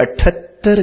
78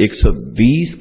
120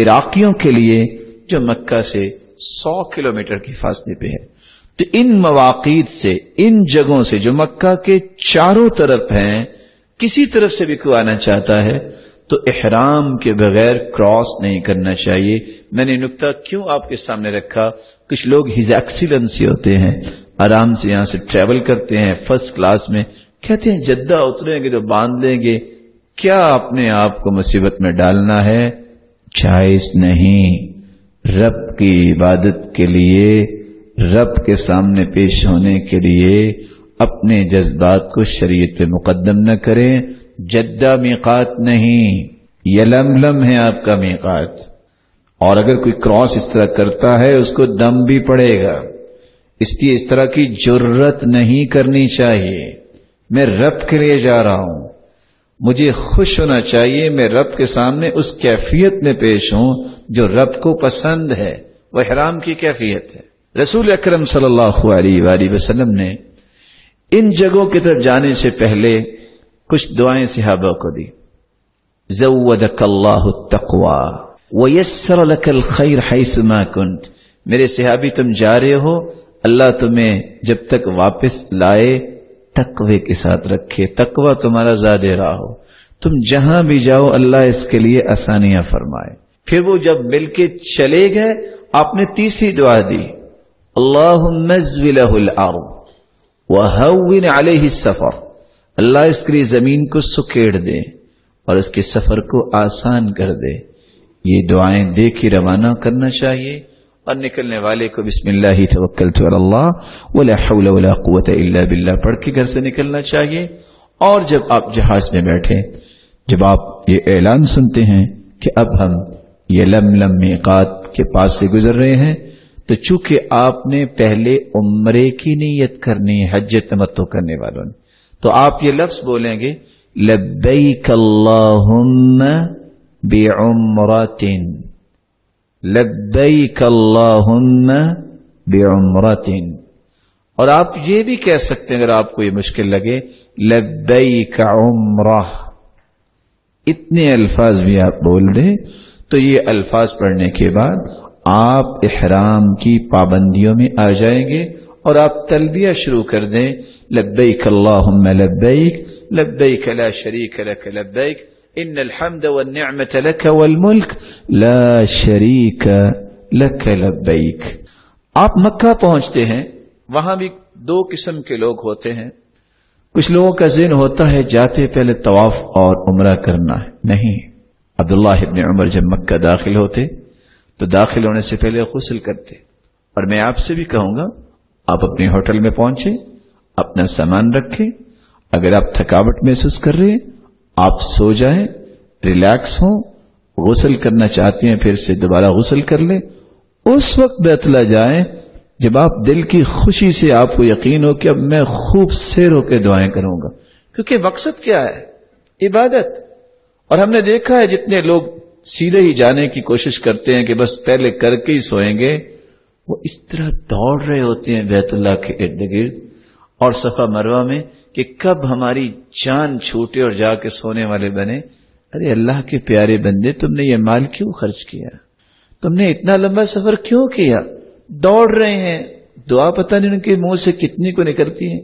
عراقیوں کے لیے جو مکہ سے 100 کلومیٹر کی فاصلے پہ ہے. تو ان مواقیت سے، ان جگہوں سے جو مکہ کے چاروں طرف ہیں، کسی طرف سے بھی کوئی آنا چاہتا ہے تو احرام کے بغیر کراس نہیں کرنا چاہیے. میں نے نکتہ کیوں آپ کے سامنے رکھا؟ کچھ لوگ ہز ایکسیلنسی ہوتے ہیں، آرام سے یہاں سے ٹریول کرتے ہیں فرسٹ کلاس میں، کہتے ہیں جدہ اتریں گے تو باندھ لیں گے. کیا اپنے آپ کو مصیبت میں ڈالنا ہے؟ جائز نہیں. رب کی عبادت کے لیے، رب کے سامنے پیش ہونے کے لیے اپنے جذبات کو شریعت پہ مقدم نہ کریں. جدہ میقات نہیں، یلملم ہے آپ کا میقات. اور اگر کوئی کراس اس طرح کرتا ہے اس کو دم بھی پڑے گا. اس لیے اس طرح کی جرت نہیں کرنی چاہیے. میں رب کے لیے جا رہا ہوں، مجھے خوش ہونا چاہیے، میں رب کے سامنے اس کیفیت میں پیش ہوں جو رب کو پسند ہے. وہ احرام کی کیفیت ہے. رسول اکرم صلی اللہ علیہ وآلہ وسلم نے ان جگہوں کی طرف جانے سے پہلے کچھ دعائیں صحابہ کو دی. زودک اللہ التقوی ویسر لک الخیر حیث ما کنت. میرے صحابی تم جا رہے ہو، اللہ تمہیں جب تک واپس لائے تقوی کے ساتھ رکھے، تقوی تمہارا زیادہ راہ ہو. تم جہاں بھی جاؤ اللہ اس کے لیے آسانیاں فرمائے. پھر وہ جب مل کے چلے گئے آپ نے تیسری دعا دی، اللہم ازوی لہ الارض وہون علیہ السفر. اللہ اس کے لیے زمین کو سکیڑ دے اور اس کے سفر کو آسان کر دے. یہ دعائیں دے کے روانہ کرنا چاہیے اور نکلنے والے کو بسم اللہ توکلت علی اللہ ولا حول ولا قوت الا باللہ پڑھ کے گھر سے نکلنا چاہیے. اور جب آپ جہاز میں بیٹھے، جب آپ یہ اعلان سنتے ہیں کہ اب ہم یہ لملم میقات کے پاس سے گزر رہے ہیں، تو چونکہ آپ نے پہلے عمرے کی نیت کرنی ہے، حج تمتع کرنے والوں نے، تو آپ یہ لفظ بولیں گے لبیک اللہم بعمرۃ، لبیک اللہم بعمرۃ. اور آپ یہ بھی کہہ سکتے ہیں اگر آپ کو یہ مشکل لگے لبیک عمرہ. اتنے الفاظ بھی آپ بول دیں تو یہ الفاظ پڑھنے کے بعد آپ احرام کی پابندیوں میں آ جائیں گے اور آپ تلبیہ شروع کر دیں، لبیک اللہم لبیک لبیک لا شریک لک لبیک ان الحمد والنعمت لک والملک لا شریک لک لبیک. آپ مکہ پہنچتے ہیں، وہاں بھی دو قسم کے لوگ ہوتے ہیں. کچھ لوگوں کا ذہن ہوتا ہے جاتے پہلے طواف اور عمرہ کرنا ہے. نہیں، عبداللہ ابن عمر جب مکہ داخل ہوتے تو داخل ہونے سے پہلے غسل کرتے. اور میں آپ سے بھی کہوں گا آپ اپنے ہوٹل میں پہنچیں، اپنا سامان رکھیں، اگر آپ تھکاوٹ محسوس کر رہے ہیں آپ سو جائیں، ریلیکس ہوں. غسل کرنا چاہتے ہیں پھر سے دوبارہ غسل کر لیں. اس وقت بیت اللہ جائیں جب آپ دل کی خوشی سے آپ کو یقین ہو کہ اب میں خوب سیر ہو کے دعائیں کروں گا. کیونکہ مقصد کیا ہے؟ عبادت. اور ہم نے دیکھا ہے جتنے لوگ سیدھے ہی جانے کی کوشش کرتے ہیں کہ بس پہلے کر کے ہی سوئیں گے، وہ اس طرح دوڑ رہے ہوتے ہیں بیت اللہ کے ارد گرد اور صفا مروہ میں کہ کب ہماری جان چھوٹے اور جا کے سونے والے بنے. ارے اللہ کے پیارے بندے، تم نے یہ مال کیوں خرچ کیا؟ تم نے اتنا لمبا سفر کیوں کیا؟ دوڑ رہے ہیں، دعا پتہ نہیں ان کے منہ سے کتنی کو نکلتی ہیں.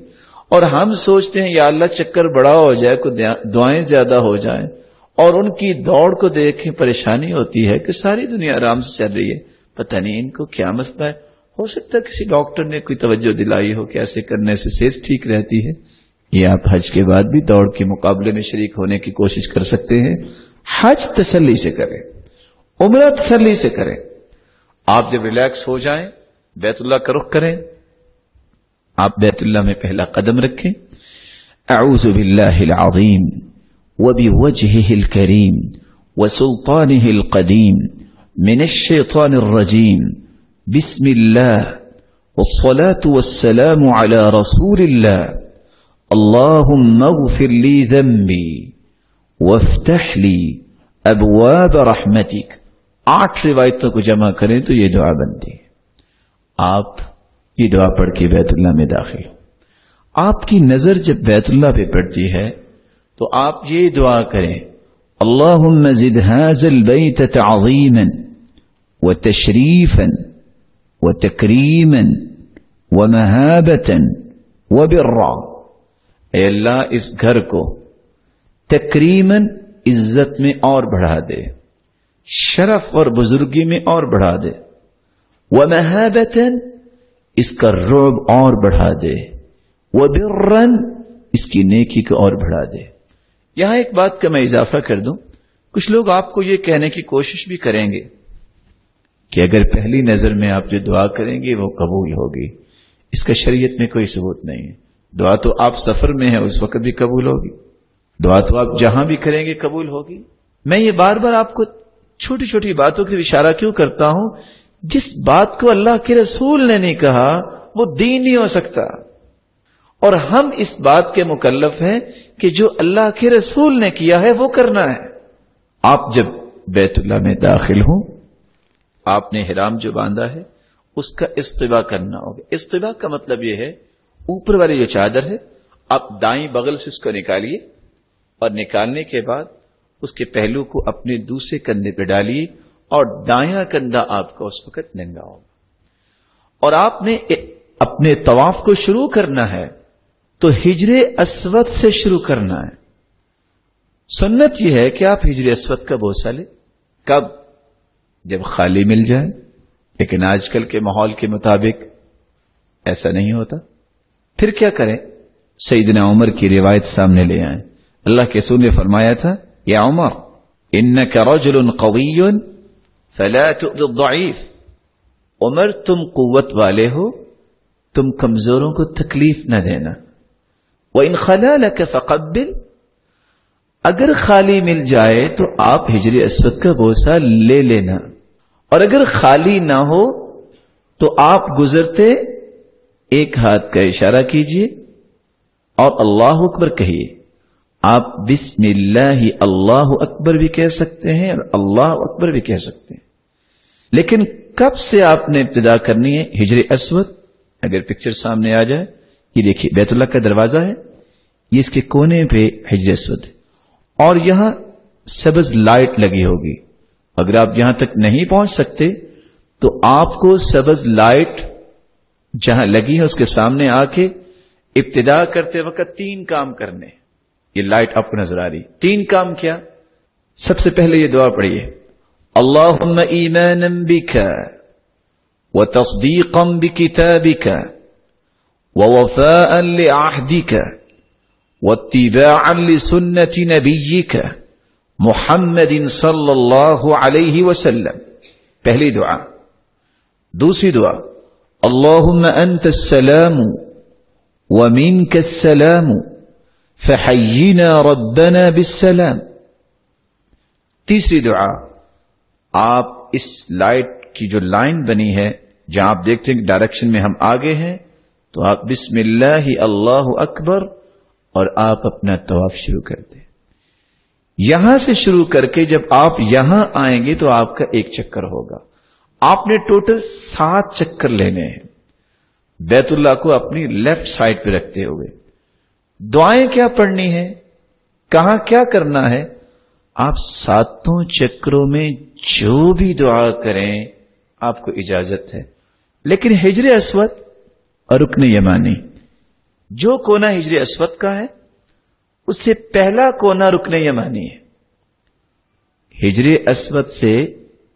اور ہم سوچتے ہیں یا اللہ چکر بڑا ہو جائے، کوئی دعائیں زیادہ ہو جائیں. اور ان کی دوڑ کو دیکھ کے پریشانی ہوتی ہے کہ ساری دنیا آرام سے چل رہی ہے، پتہ نہیں ان کو کیا مسئلہ ہے. ہو سکتا ہے کسی ڈاکٹر نے کوئی توجہ دلائی ہو کہ ایسے کرنے سے صحت ٹھیک رہتی ہے. یہ آپ حج کے بعد بھی دوڑ کے مقابلے میں شریک ہونے کی کوشش کر سکتے ہیں. حج تسلی سے کریں، عمرہ تسلی سے کریں. آپ جب ریلیکس ہو جائیں بیت اللہ کا رخ کریں. آپ بیت اللہ میں پہلا قدم رکھیں. اعوذ باللہ العظیم وبوجهه الكريم وسلطانه القديم من الشيطان الرجيم بسم الله والصلاة والسلام على رسول الله اللهم اغفر لي ذنبي وافتح لي ابواب رحمتك. 8 روایتوں کو جمع کریں تو یہ دعا بنتی ہے. آپ یہ دعا پڑھ کے بیت اللہ میں داخل ہو. آپ کی نظر جب بیت اللہ پہ پڑتی ہے تو آپ یہ دعا کریں اللہم زد هذا البیت تعظیما وتشريفا وتكريما ومهابة وبرا. اے اللہ اس گھر کو تکریماً عزت میں اور بڑھا دے، شرف اور بزرگی میں اور بڑھا دے، ومہابتاً اس کا رعب اور بڑھا دے، وبراً اس کی نیکی کو اور بڑھا دے. یہاں ایک بات کا میں اضافہ کر دوں. کچھ لوگ آپ کو یہ کہنے کی کوشش بھی کریں گے کہ اگر پہلی نظر میں آپ جو دعا کریں گے وہ قبول ہوگی. اس کا شریعت میں کوئی ثبوت نہیں ہے. دعا تو آپ سفر میں ہیں اس وقت بھی قبول ہوگی، دعا تو آپ جہاں بھی کریں گے قبول ہوگی. میں یہ بار بار آپ کو چھوٹی چھوٹی باتوں کی اشارہ کیوں کرتا ہوں؟ جس بات کو اللہ کے رسول نے نہیں کہا وہ دین نہیں ہو سکتا. اور ہم اس بات کے مکلف ہیں کہ جو اللہ کے رسول نے کیا ہے وہ کرنا ہے. آپ جب بیت اللہ میں داخل ہوں، آپ نے احرام جو باندھا ہے اس کا استباء کرنا ہوگا. استباء کا مطلب یہ ہے اوپر والی جو چادر ہے آپ دائیں بغل سے اس کو نکالیے اور نکالنے کے بعد اس کے پہلو کو اپنے دوسرے کندھے پہ ڈالیے اور دایاں کندھا آپ کا اس وقت ننگا ہوگا. اور آپ نے اپنے طواف کو شروع کرنا ہے تو ہجر اسود سے شروع کرنا ہے. سنت یہ ہے کہ آپ ہجر اسود کا بوسہ لیں. کب؟ جب خالی مل جائے. لیکن آج کل کے ماحول کے مطابق ایسا نہیں ہوتا. پھر کیا کریں؟ سیدنا عمر کی روایت سامنے لے آئیں. اللہ کے رسول نے فرمایا تھا یا عمر انک رجل قوی فلا تؤذ الضعیف. عمر تم قوت والے ہو، تم کمزوروں کو تکلیف نہ دینا. وَإِنْ خَلَا لَكَ فَقَبِّلْ. اگر خالی مل جائے تو آپ ہجر اسود کا بوسہ لے لینا، اور اگر خالی نہ ہو تو آپ گزرتے ایک ہاتھ کا اشارہ کیجئے اور اللہ اکبر کہیے. آپ بسم اللہ اللہ اکبر بھی کہہ سکتے ہیں اور اللہ اکبر بھی کہہ سکتے ہیں. لیکن کب سے آپ نے ابتدا کرنی ہے؟ ہجر اسود. اگر پکچر سامنے آ جائے، یہ دیکھیے بیت اللہ کا دروازہ ہے، یہ اس کے کونے پہ ہجر اسود ہے اور یہاں سبز لائٹ لگی ہوگی. اگر آپ یہاں تک نہیں پہنچ سکتے تو آپ کو سبز لائٹ جہاں لگی ہے اس کے سامنے آ کے ابتدا کرتے وقت 3 کام کرنے. یہ لائٹ آپ کو نظر آ رہی. 3 کام کیا؟ سب سے پہلے یہ دعا پڑھیے اللہم ایمانا بک وتصدیقا بکتابک ووفاء لعہدک واتباعا لسنت نبیک محمد صلی اللہ علیہ وسلم. پہلی دعا. دوسری دعا اللہم انت السلام ومنک السلام فحینا ربنا بالسلام. تیسری دعا آپ اس لائٹ کی جو لائن بنی ہے جہاں آپ دیکھتے ہیں کہ ڈائریکشن میں ہم آگے ہیں تو آپ بسم اللہ اللہ اکبر اور آپ اپنا طواف شروع کرتے. یہاں سے شروع کر کے جب آپ یہاں آئیں گے تو آپ کا 1 چکر ہوگا. آپ نے ٹوٹل 7 چکر لینے ہیں بیت اللہ کو اپنی لیفٹ سائڈ پہ رکھتے ہوئے. دعائیں کیا پڑھنی ہے، کہاں کیا کرنا ہے؟ آپ 7 چکروں میں جو بھی دعا کریں آپ کو اجازت ہے. لیکن ہجر اسود اور رکن یمانی، جو کونا ہجر اسود کا ہے اس سے پہلا کونا رکن یمانی ہے. ہجر اسود سے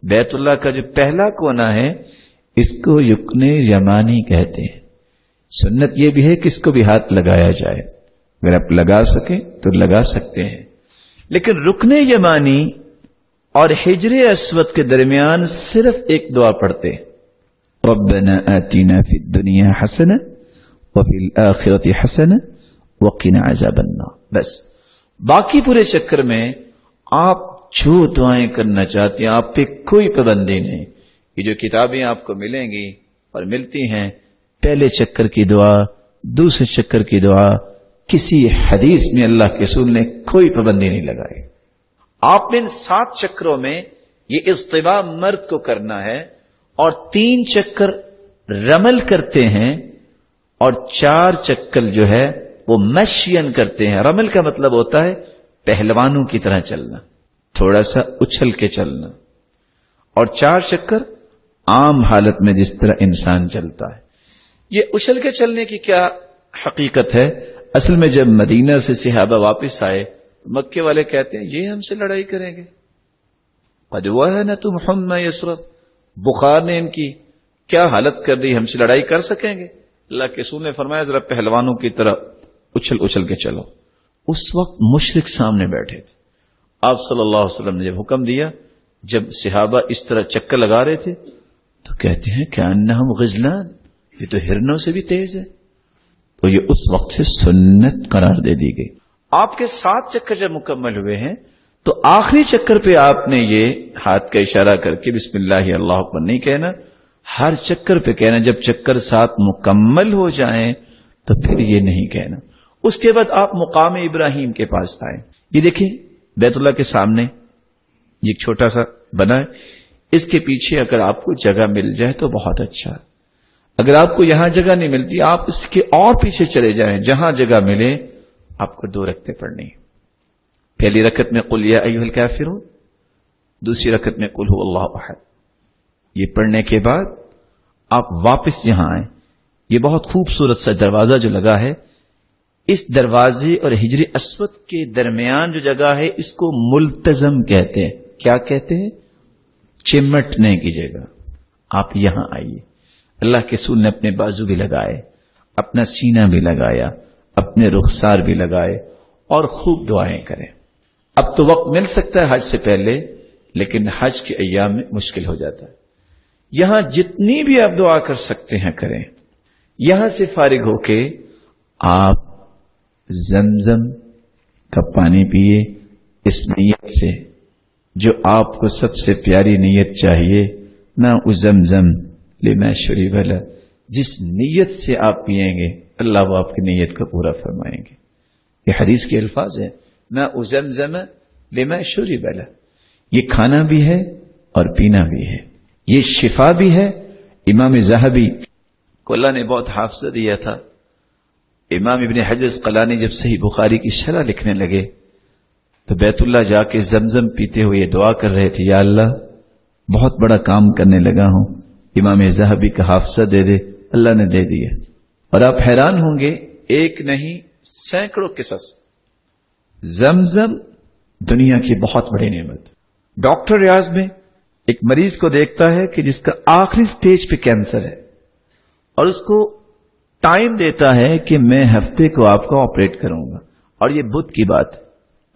بیت اللہ کا جو پہلا کونا ہے اس کو رکن یمانی کہتے ہیں. سنت یہ بھی ہے کہ اس کو بھی ہاتھ لگایا جائے. اگر آپ لگا سکیں تو لگا سکتے ہیں. لیکن رکن یمانی اور ہجر اسود کے درمیان صرف ایک دعا پڑھتے ربنا آتنا فی الدنیا حسنہ وفی الآخرۃ حسنہ وقنا عذاب النار. بس باقی پورے چکر میں آپ جو دعائیں کرنا چاہتے ہیں آپ پہ کوئی پابندی نہیں. یہ جو کتابیں آپ کو ملیں گی اور ملتی ہیں پہلے چکر کی دعا، دوسرے چکر کی دعا، کسی حدیث میں اللہ کے رسول نے کوئی پابندی نہیں لگائی. آپ نے ان 7 چکروں میں یہ استباء مرد کو کرنا ہے اور 3 چکر رمل کرتے ہیں اور 4 چکر جو ہے وہ مشین کرتے ہیں. رمل کا مطلب ہوتا ہے پہلوانوں کی طرح چلنا، تھوڑا سا اچھل کے چلنا. اور 4 چکر عام حالت میں جس طرح انسان چلتا ہے. یہ اچھل کے چلنے کی کیا حقیقت ہے؟ اصل میں جب مدینہ سے صحابہ واپس آئے مکے والے کہتے ہیں یہ ہم سے لڑائی کریں گے. قد وهنتم حمى یسرب، بخار نے ان کی کیا حالت کر دی، ہم سے لڑائی کر سکیں گے؟ اللہ کے رسول نے فرمایا ذرا پہلوانوں کی طرح اچھل اچھل کے چلو. اس وقت مشرک سامنے بیٹھے تھے. آپ صلی اللہ علیہ وسلم نے جب حکم دیا، جب صحابہ اس طرح چکر لگا رہے تھے تو کہتے ہیں کہ انہم غزلان، یہ تو ہرنوں سے بھی تیز ہے. تو یہ اس وقت سے سنت قرار دے دی گئی. آپ کے 7 چکر جب مکمل ہوئے ہیں تو آخری چکر پہ آپ نے یہ ہاتھ کا اشارہ کر کے بسم اللہ اللہ اکبر نہیں کہنا، ہر چکر پہ کہنا. جب چکر 7 مکمل ہو جائیں تو پھر یہ نہیں کہنا. اس کے بعد آپ مقام ابراہیم کے پاس آئے. یہ دیکھیں بیت اللہ کے سامنے یہ ایک چھوٹا سا بنا ہے. اس کے پیچھے اگر آپ کو جگہ مل جائے تو بہت اچھا. اگر آپ کو یہاں جگہ نہیں ملتی آپ اس کے اور پیچھے چلے جائیں، جہاں جگہ ملے آپ کو 2 رکعتیں پڑھنی. پہلی رکعت میں قل یا ایھا الکافرون، دوسری رکعت میں قل ھو اللہ احد. یہ پڑھنے کے بعد آپ واپس یہاں آئیں. یہ بہت خوبصورت سا دروازہ جو لگا ہے، اس دروازے اور حجر اسود کے درمیان جو جگہ ہے اس کو ملتزم کہتے ہیں. کیا کہتے ہیں؟ چمٹنے کی جگہ. آپ یہاں آئیے. اللہ کے رسول نے اپنے بازو بھی لگائے، اپنا سینہ بھی لگایا، اپنے رخسار بھی لگائے اور خوب دعائیں کریں. اب تو وقت مل سکتا ہے حج سے پہلے، لیکن حج کے ایام میں مشکل ہو جاتا ہے. یہاں جتنی بھی آپ دعا کر سکتے ہیں کریں. یہاں سے فارغ ہو کے آپ زمزم کا پانی پیئے اس نیت سے جو آپ کو سب سے پیاری نیت چاہیے. نہ زمزم لما شرب له، جس نیت سے آپ پیئیں گے اللہ وہ آپ کی نیت کو پورا فرمائیں گے. یہ حدیث کے الفاظ ہیں، نہ زمزم لما شرب له. یہ کھانا بھی ہے اور پینا بھی ہے، یہ شفا بھی ہے. امام ذہبی کو اللہ نے بہت حافظہ دیا تھا. امام ابن حجر اسقلانی جب صحیح بخاری کی شرح لکھنے لگے تو بیت اللہ جا کے زمزم پیتے ہوئے دعا کر رہے تھے، یا اللہ بہت بڑا کام کرنے لگا ہوں، امام ذہبی کا حافظہ دے دے. اللہ نے دے دیا. اور آپ حیران ہوں گے، ایک نہیں سینکڑوں قصص. زمزم دنیا کی بہت بڑی نعمت. ڈاکٹر ریاض میں ایک مریض کو دیکھتا ہے کہ جس کا آخری سٹیج پہ کینسر ہے اور اس کو ٹائم دیتا ہے کہ میں ہفتے کو آپ کو آپریٹ کروں گا. اور یہ بدھ کی بات ہے.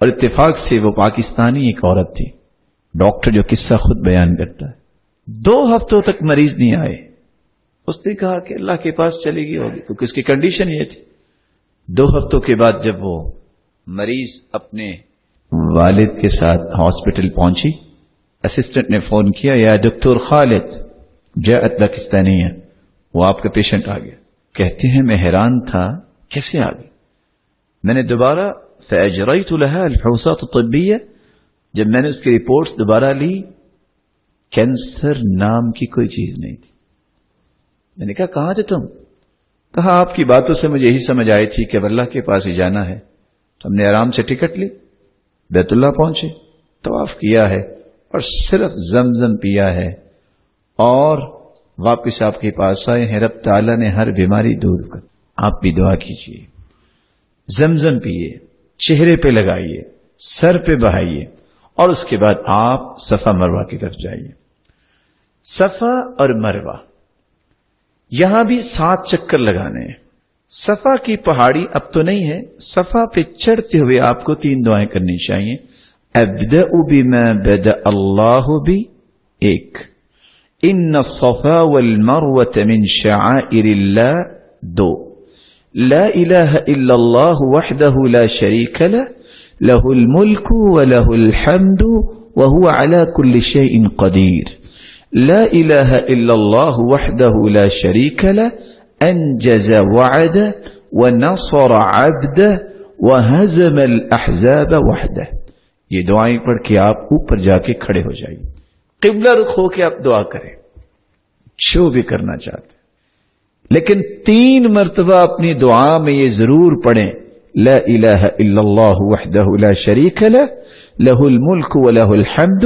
اور اتفاق سے وہ پاکستانی ایک عورت تھی. ڈاکٹر جو قصہ خود بیان کرتا ہے، 2 ہفتوں تک مریض نہیں آئے. اس نے کہا کہ اللہ کے پاس چلی گئی ہوگی، کیونکہ اس کی کنڈیشن یہ تھی. 2 ہفتوں کے بعد جب وہ مریض اپنے والد کے ساتھ ہاسپٹل پہنچی، اسسٹنٹ نے فون کیا، یا ڈاکٹر خالد جاءت پاکستانیہ، وہ آپ کا پیشنٹ آ گیا. کہتے ہیں میں حیران تھا کیسے آ گئی. میں نے دوبارہ فاجريت لها الفحوصات الطبية، جب میں نے اس کی رپورٹس دوبارہ لی کینسر نام کی کوئی چیز نہیں تھی. میں نے کہا کہاں تھے تم؟ کہا آپ کی باتوں سے مجھے یہی سمجھ آئی تھی کہ اب اللہ کے پاس ہی جانا ہے. تو ہم نے آرام سے ٹکٹ لی، بیت اللہ پہنچے، طواف کیا ہے اور صرف زمزم پیا ہے اور واپس آپ کے پاس آئے ہیں. رب تعالیٰ نے ہر بیماری دور کر. آپ بھی دعا کیجیے، زمزم پیئے، چہرے پہ لگائیے، سر پہ بہائیے اور اس کے بعد آپ صفا مروہ کی طرف جائیے. صفا اور مروہ یہاں بھی 7 چکر لگانے ہیں. صفا کی پہاڑی اب تو نہیں ہے، صفا پہ چڑھتے ہوئے آپ کو 3 دعائیں کرنی چاہیے. ابدأ بما بدأ اللہ بی، 1. ان الصفا والمروة من شعائر اللہ، 2. لا الہ الا اللہ وحدہ لا شریک لہ له الملك وله الحمد وهو على كل شيء قدير. لا إله إلا الله وحده لا شريك له أنجز وعده ونصر عبده وهزم الأحزاب وحده. یہ دعائیں پڑھ کے آپ اوپر جا کے کھڑے ہو جائیے، قبلہ رخ ہو کے آپ دعا کریں جو بھی کرنا چاہتے ہیں. لیکن 3 مرتبہ اپنی دعا میں یہ ضرور پڑھیں، لا الہ الا اللہ وحدہ لا شریک لہ لہ الملک ولہ الحمد